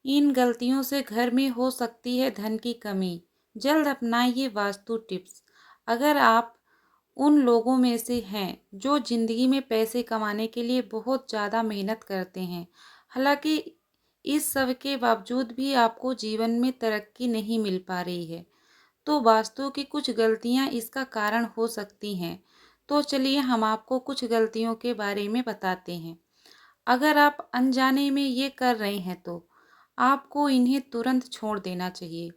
इन गलतियों से घर में हो सकती है धन की कमी। जल्द अपनाइए वास्तु टिप्स। अगर आप उन लोगों में से हैं जो ज़िंदगी में पैसे कमाने के लिए बहुत ज़्यादा मेहनत करते हैं, हालांकि इस सब के बावजूद भी आपको जीवन में तरक्की नहीं मिल पा रही है, तो वास्तु की कुछ गलतियां इसका कारण हो सकती हैं। तो चलिए हम आपको कुछ गलतियों के बारे में बताते हैं। अगर आप अनजाने में ये कर रहे हैं तो आपको इन्हें तुरंत छोड़ देना चाहिए।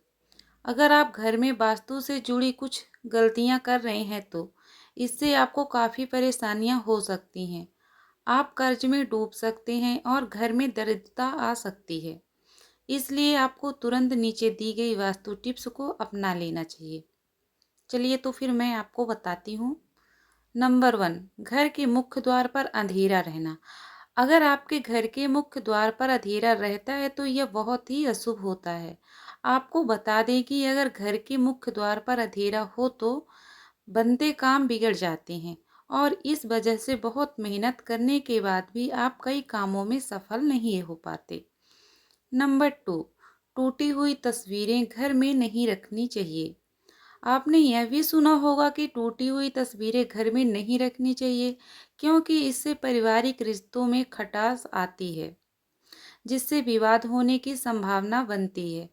अगर आप घर में वास्तु से जुड़ी कुछ गलतियां कर रहे हैं तो इससे आपको काफ़ी परेशानियां हो सकती हैं। आप कर्ज में डूब सकते हैं और घर में दरिद्रता आ सकती है। इसलिए आपको तुरंत नीचे दी गई वास्तु टिप्स को अपना लेना चाहिए। चलिए तो फिर मैं आपको बताती हूँ। नंबर 1, घर के मुख्य द्वार पर अंधेरा रहना। अगर आपके घर के मुख्य द्वार पर अंधेरा रहता है तो यह बहुत ही अशुभ होता है। आपको बता दें कि अगर घर के मुख्य द्वार पर अंधेरा हो तो बनते काम बिगड़ जाते हैं और इस वजह से बहुत मेहनत करने के बाद भी आप कई कामों में सफल नहीं हो पाते। नंबर 2, टूटी हुई तस्वीरें घर में नहीं रखनी चाहिए। आपने यह भी सुना होगा कि टूटी हुई तस्वीरें घर में नहीं रखनी चाहिए, क्योंकि इससे पारिवारिक रिश्तों में खटास आती है, जिससे विवाद होने की संभावना बनती है।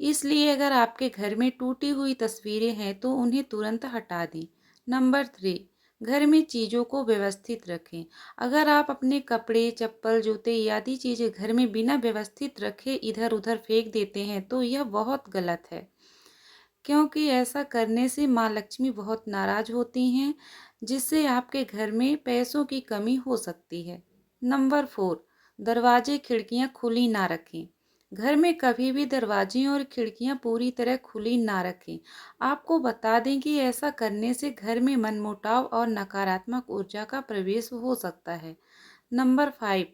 इसलिए अगर आपके घर में टूटी हुई तस्वीरें हैं तो उन्हें तुरंत हटा दें। नंबर 3, घर में चीज़ों को व्यवस्थित रखें। अगर आप अपने कपड़े, चप्पल, जूते आदि चीज़ें घर में बिना व्यवस्थित रखे इधर उधर फेंक देते हैं तो यह बहुत गलत है, क्योंकि ऐसा करने से माँ लक्ष्मी बहुत नाराज होती हैं, जिससे आपके घर में पैसों की कमी हो सकती है। नंबर 4, दरवाजे खिड़कियाँ खुली ना रखें। घर में कभी भी दरवाजे और खिड़कियाँ पूरी तरह खुली ना रखें। आपको बता दें कि ऐसा करने से घर में मनमुटाव और नकारात्मक ऊर्जा का प्रवेश हो सकता है। नंबर 5,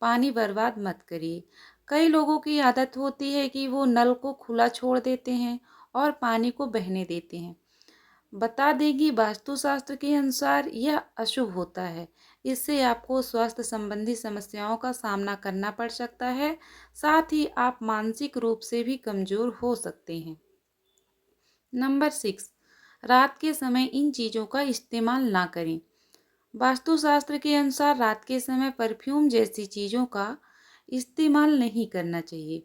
पानी बर्बाद मत करिए। कई लोगों की आदत होती है कि वो नल को खुला छोड़ देते हैं और पानी को बहने देते हैं। बता दें कि वास्तुशास्त्र के अनुसार यह अशुभ होता है। इससे आपको स्वास्थ्य संबंधी समस्याओं का सामना करना पड़ सकता है, साथ ही आप मानसिक रूप से भी कमजोर हो सकते हैं। नंबर 6, रात के समय इन चीज़ों का इस्तेमाल ना करें। वास्तुशास्त्र के अनुसार रात के समय परफ्यूम जैसी चीज़ों का इस्तेमाल नहीं करना चाहिए,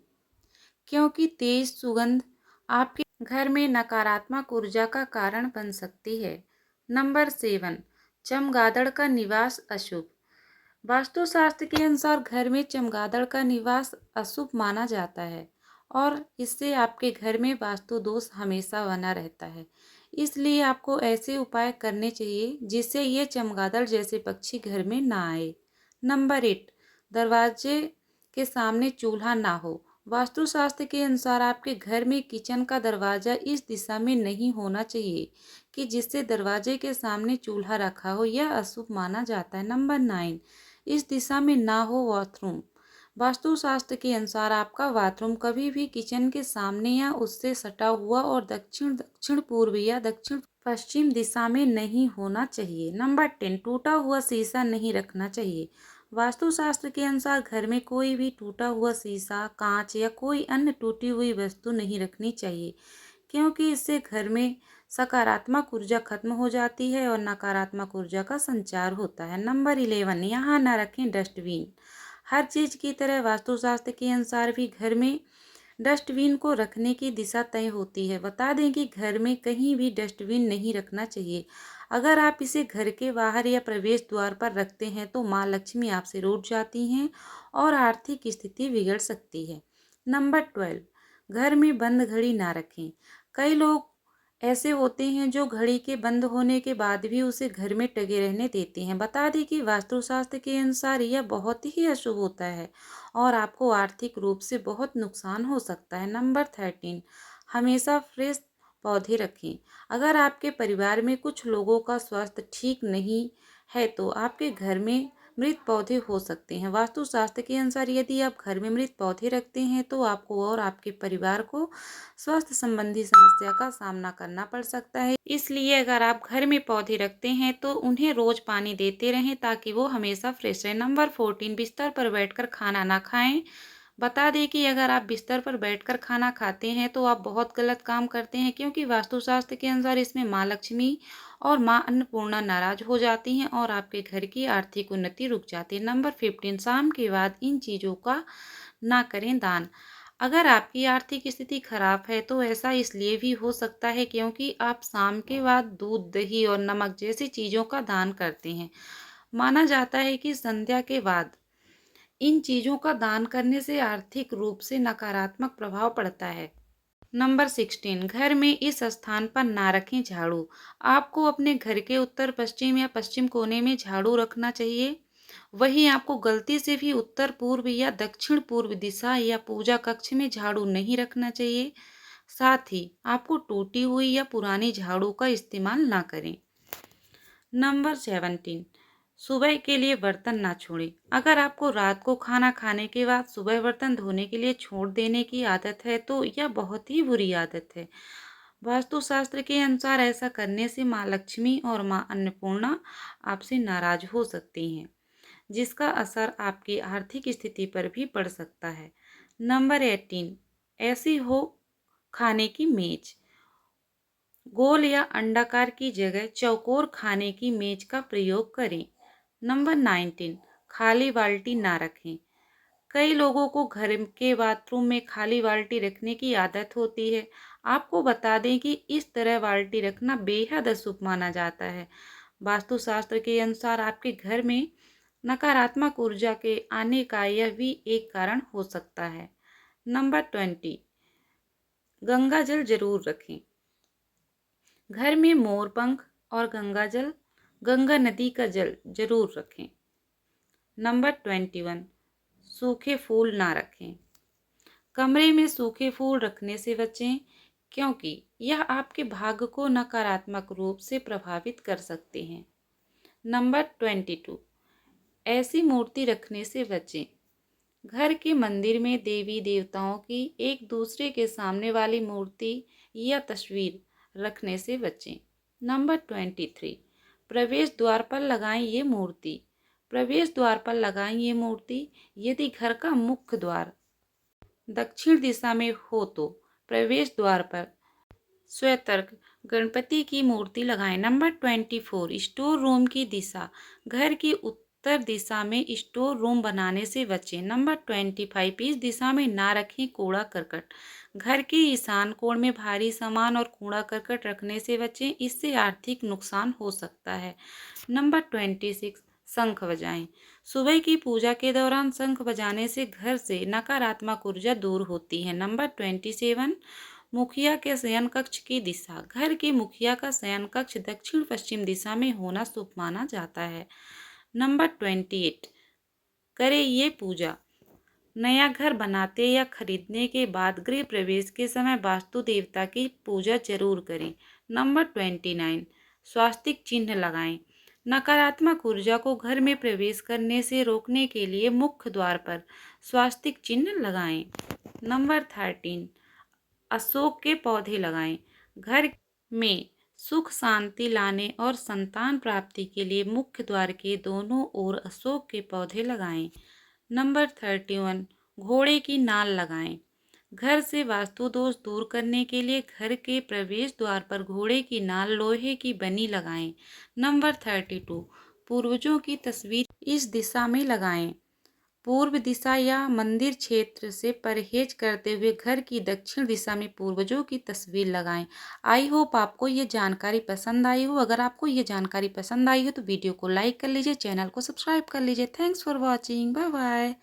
क्योंकि तेज सुगंध आपके घर में नकारात्मक ऊर्जा का कारण बन सकती है। नंबर 7, चमगादड़ का निवास अशुभ। वास्तुशास्त्र के अनुसार घर में चमगादड़ का निवास अशुभ माना जाता है और इससे आपके घर में वास्तु दोष हमेशा बना रहता है। इसलिए आपको ऐसे उपाय करने चाहिए जिससे ये चमगादड़ जैसे पक्षी घर में ना आए। नंबर 8, दरवाजे के सामने चूल्हा ना हो। वास्तुशास्त्र के अनुसार आपके घर में किचन का दरवाज़ा इस दिशा में नहीं होना चाहिए कि जिससे दरवाजे के सामने चूल्हा रखा हो, यह अशुभ माना जाता है। नंबर 9, इस दिशा में ना हो बाथरूम। वास्तुशास्त्र के अनुसार आपका बाथरूम कभी भी किचन के सामने या उससे सटा हुआ और दक्षिण दक्षिण पूर्व या दक्षिण पश्चिम दिशा में नहीं होना चाहिए। नंबर 10, टूटा हुआ शीशा नहीं रखना चाहिए। वास्तुशास्त्र के अनुसार घर में कोई भी टूटा हुआ शीशा, कांच या कोई अन्य टूटी हुई वस्तु नहीं रखनी चाहिए, क्योंकि इससे घर में सकारात्मक ऊर्जा खत्म हो जाती है और नकारात्मक ऊर्जा का संचार होता है। नंबर 11, यहाँ ना रखें डस्टबिन। हर चीज़ की तरह वास्तुशास्त्र के अनुसार भी घर में डस्टबिन को रखने की दिशा तय होती है। बता दें कि घर में कहीं भी डस्टबिन नहीं रखना चाहिए। अगर आप इसे घर के बाहर या प्रवेश द्वार पर रखते हैं तो माँ लक्ष्मी आपसे रूठ जाती हैं और आर्थिक स्थिति बिगड़ सकती है। नंबर 12, घर में बंद घड़ी ना रखें। कई लोग ऐसे होते हैं जो घड़ी के बंद होने के बाद भी उसे घर में टंगे रहने देते हैं। बता दें कि वास्तुशास्त्र के अनुसार यह बहुत ही अशुभ होता है और आपको आर्थिक रूप से बहुत नुकसान हो सकता है। नंबर 13, हमेशा फ्रेश पौधे रखें। अगर आपके परिवार में कुछ लोगों का स्वास्थ्य ठीक नहीं है तो आपके घर में मृत पौधे हो सकते हैं। वास्तुशास्त्र के अनुसार यदि आप घर में मृत पौधे रखते हैं तो आपको और आपके परिवार को स्वास्थ्य संबंधी समस्या का सामना करना पड़ सकता है। इसलिए अगर आप घर में पौधे रखते हैं तो उन्हें रोज पानी देते रहें ताकि वो हमेशा फ्रेश रहे। नंबर 14, बिस्तर पर बैठकर खाना ना खाएं। बता दें कि अगर आप बिस्तर पर बैठकर खाना खाते हैं तो आप बहुत गलत काम करते हैं, क्योंकि वास्तुशास्त्र के अनुसार इसमें माँ लक्ष्मी और माँ अन्नपूर्णा नाराज हो जाती हैं और आपके घर की आर्थिक उन्नति रुक जाती है। नंबर 15, शाम के बाद इन चीज़ों का ना करें दान। अगर आपकी आर्थिक स्थिति खराब है तो ऐसा इसलिए भी हो सकता है क्योंकि आप शाम के बाद दूध, दही और नमक जैसी चीज़ों का दान करते हैं। माना जाता है कि संध्या के बाद इन चीज़ों का दान करने से आर्थिक रूप से नकारात्मक प्रभाव पड़ता है। नंबर 16, घर में इस स्थान पर ना रखें झाड़ू। आपको अपने घर के उत्तर पश्चिम या पश्चिम कोने में झाड़ू रखना चाहिए। वहीं आपको गलती से भी उत्तर पूर्व या दक्षिण पूर्व दिशा या पूजा कक्ष में झाड़ू नहीं रखना चाहिए। साथ ही आपको टूटी हुई या पुरानी झाड़ू का इस्तेमाल ना करें। नंबर 17, सुबह के लिए बर्तन ना छोड़ें। अगर आपको रात को खाना खाने के बाद सुबह बर्तन धोने के लिए छोड़ देने की आदत है तो यह बहुत ही बुरी आदत है। वास्तुशास्त्र के अनुसार ऐसा करने से माँ लक्ष्मी और माँ अन्नपूर्णा आपसे नाराज हो सकती हैं, जिसका असर आपकी आर्थिक स्थिति पर भी पड़ सकता है। नंबर 18, ऐसी हो खाने की मेज। गोल या अंडाकार की जगह चौकोर खाने की मेज का प्रयोग करें। नंबर 19, खाली बाल्टी ना रखें। कई लोगों को घर के बाथरूम में खाली बाल्टी रखने की आदत होती है। आपको बता दें कि इस तरह बाल्टी रखना बेहद अशुभ माना जाता है। वास्तुशास्त्र के अनुसार आपके घर में नकारात्मक ऊर्जा के आने का यह भी एक कारण हो सकता है। नंबर 20, गंगा जल जरूर रखें। घर में मोरपंख और गंगा नदी का जल जरूर रखें। नंबर 21, सूखे फूल ना रखें। कमरे में सूखे फूल रखने से बचें, क्योंकि यह आपके भाग्य को नकारात्मक रूप से प्रभावित कर सकते हैं। नंबर 22, ऐसी मूर्ति रखने से बचें। घर के मंदिर में देवी देवताओं की एक दूसरे के सामने वाली मूर्ति या तस्वीर रखने से बचें। नंबर 23, प्रवेश द्वार पर लगाएं ये मूर्ति। प्रवेश द्वार पर लगाएं ये मूर्ति। यदि घर का मुख्य द्वार दक्षिण दिशा में हो तो प्रवेश द्वार पर स्वतर्क गणपति की मूर्ति लगाएं। नंबर 24, स्टोर रूम की दिशा। घर की उत्तर दिशा में स्टोर रूम बनाने से बचें। नंबर 25, इस दिशा में ना रखें कूड़ा करकट। घर के ईशान कोण में भारी सामान और कूड़ा करकट रखने से बचें, इससे आर्थिक नुकसान हो सकता है। नंबर 26, शंख बजाएं। सुबह की पूजा के दौरान शंख बजाने से घर से नकारात्मक ऊर्जा दूर होती है। नंबर 27, मुखिया के शयन कक्ष की दिशा। घर के मुखिया का शयन कक्ष दक्षिण पश्चिम दिशा में होना शुभ माना जाता है। नंबर 28, करें ये पूजा। नया घर बनाते या खरीदने के बाद गृह प्रवेश के समय वास्तु देवता की पूजा जरूर करें। नंबर 29, स्वास्तिक चिन्ह लगाएं। नकारात्मक ऊर्जा को घर में प्रवेश करने से रोकने के लिए मुख्य द्वार पर स्वास्तिक चिन्ह लगाएं। नंबर 13, अशोक के पौधे लगाएं। घर में सुख शांति लाने और संतान प्राप्ति के लिए मुख्य द्वार के दोनों ओर अशोक के पौधे लगाएं। नंबर 31, घोड़े की नाल लगाएं। घर से वास्तु दोष दूर करने के लिए घर के प्रवेश द्वार पर घोड़े की नाल लोहे की बनी लगाएं। नंबर 32, पूर्वजों की तस्वीर इस दिशा में लगाएं। पूर्व दिशा या मंदिर क्षेत्र से परहेज करते हुए घर की दक्षिण दिशा में पूर्वजों की तस्वीर लगाएं। आई होप आपको ये जानकारी पसंद आई हो। अगर आपको ये जानकारी पसंद आई हो तो वीडियो को लाइक कर लीजिए, चैनल को सब्सक्राइब कर लीजिए। Thanks for watching, bye bye.